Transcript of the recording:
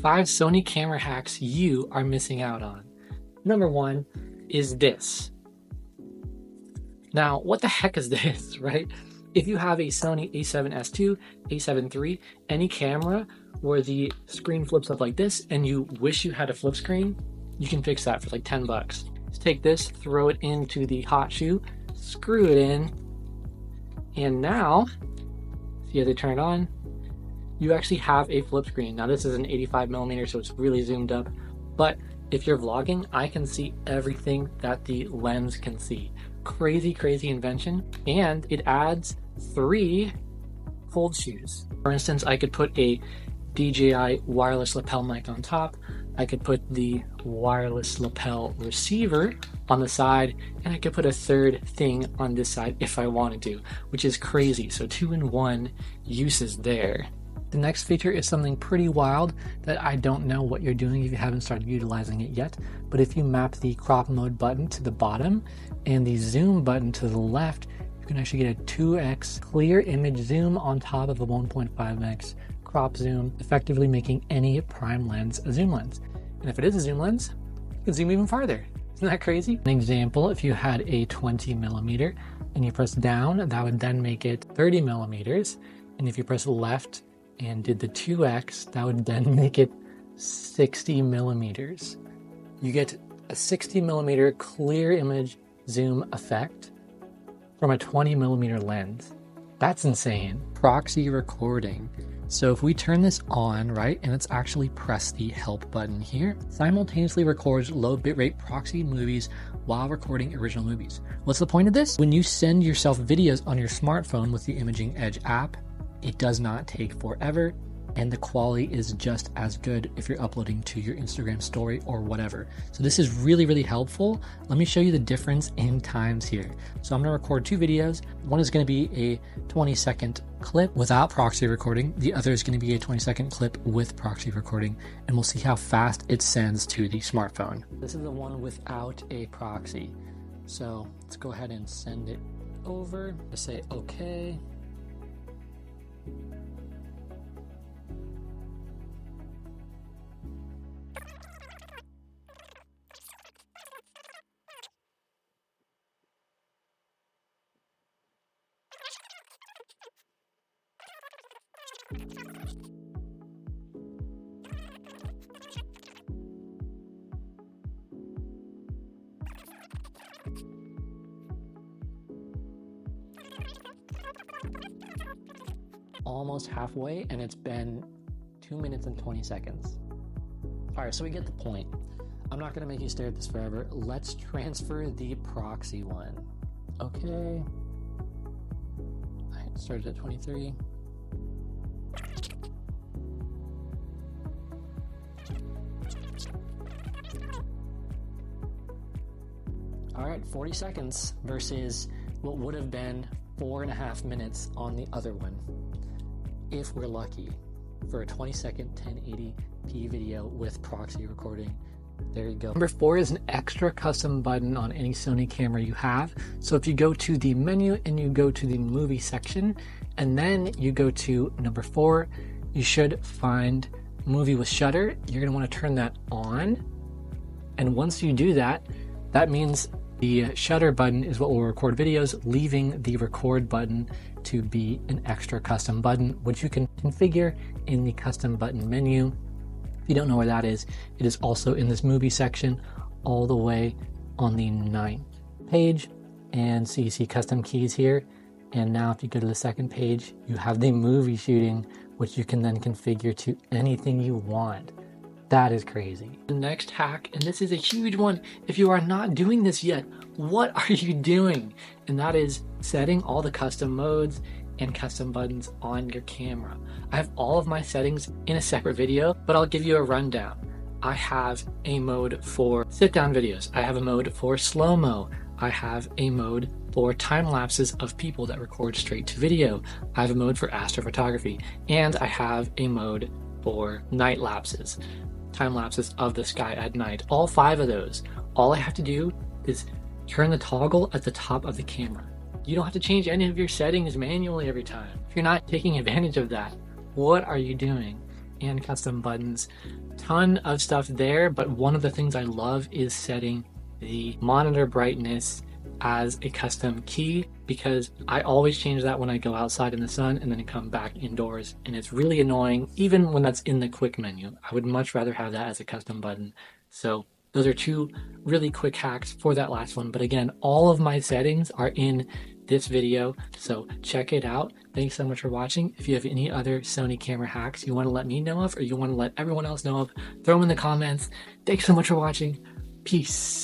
5 Sony camera hacks you are missing out on. Number 1 is this. Now, what the heck is this, right? If you have a Sony a7S II, a7 III, any camera where the screen flips up like this and you wish you had a flip screen, you can fix that for like 10 bucks. Just take this, throw it into the hot shoe, screw it in, and now, see how they turn it on? You actually have a flip screen. Now this is an 85mm, so it's really zoomed up, but if you're vlogging, I can see everything that the lens can see. Crazy, crazy invention. And it adds 3 Coldshoes. For instance, I could put a DJI wireless lapel mic on top. I could put the wireless lapel receiver on the side, and I could put a third thing on this side if I wanted to, which is crazy. So 2-in-1 uses there. The next feature is something pretty wild that I don't know what you're doing if you haven't started utilizing it yet, but if you map the crop mode button to the bottom and the zoom button to the left, you can actually get a 2x clear image zoom on top of a 1.5x crop zoom, effectively making any prime lens a zoom lens. And if it is a zoom lens, you can zoom even farther. Isn't that crazy? An example, if you had a 20mm and you press down, that would then make it 30mm. And if you press left and did the 2x, that would then make it 60mm. You get a 60mm clear image zoom effect from a 20mm lens. That's insane. Proxy recording. So if we turn this on, right, and let's actually press the help button here, simultaneously records low bitrate proxy movies while recording original movies. What's the point of this? When you send yourself videos on your smartphone with the Imaging Edge app, it does not take forever, and the quality is just as good if you're uploading to your Instagram story or whatever. So this is really, really helpful. Let me show you the difference in times here. So I'm gonna record 2 videos. One is gonna be a 20-second clip without proxy recording. The other is gonna be a 20-second clip with proxy recording, and we'll see how fast it sends to the smartphone. This is the one without a proxy. So let's go ahead and send it over. Just say okay. Almost halfway, and it's been 2 minutes and 20 seconds. All right, so we get the point. I'm not gonna make you stare at this forever. Let's transfer the proxy one. Okay. I started at 23. All right, 40 seconds versus what would have been 4.5 minutes on the other one, if we're lucky, for a 20-second 1080p video with proxy recording. There you go. Number 4 is an extra custom button on any Sony camera you have. So if you go to the menu and you go to the movie section, and then you go to number 4, you should find movie with shutter. You're gonna wanna turn that on. And once you do that, that means the shutter button is what will record videos, leaving the record button to be an extra custom button, which you can configure in the custom button menu. If you don't know where that is, it is also in this movie section all the way on the 9th page. And so you see custom keys here. And now if you go to the 2nd page, you have the movie shooting, which you can then configure to anything you want. That is crazy. The next hack, and this is a huge one, if you are not doing this yet, what are you doing? And that is setting all the custom modes and custom buttons on your camera. I have all of my settings in a separate video, but I'll give you a rundown. I have a mode for sit-down videos. I have a mode for slow-mo. I have a mode for time lapses of people that record straight to video. I have a mode for astrophotography, and I have a mode for night lapses, time lapses of the sky at night. All 5 of those. All I have to do is turn the toggle at the top of the camera. You don't have to change any of your settings manually every time. If you're not taking advantage of that, what are you doing? and custom buttons. Ton of stuff there, but one of the things I love is setting the monitor brightness as a custom key, because I always change that when I go outside in the sun and then come back indoors, and it's really annoying even when that's in the quick menu. I would much rather have that as a custom button. So those are two really quick hacks for that last one. But again, all of my settings are in this video, so check it out. Thanks so much for watching. If you have any other Sony camera hacks you want to let me know of, or you want to let everyone else know of, throw them in the comments. Thanks so much for watching. Peace.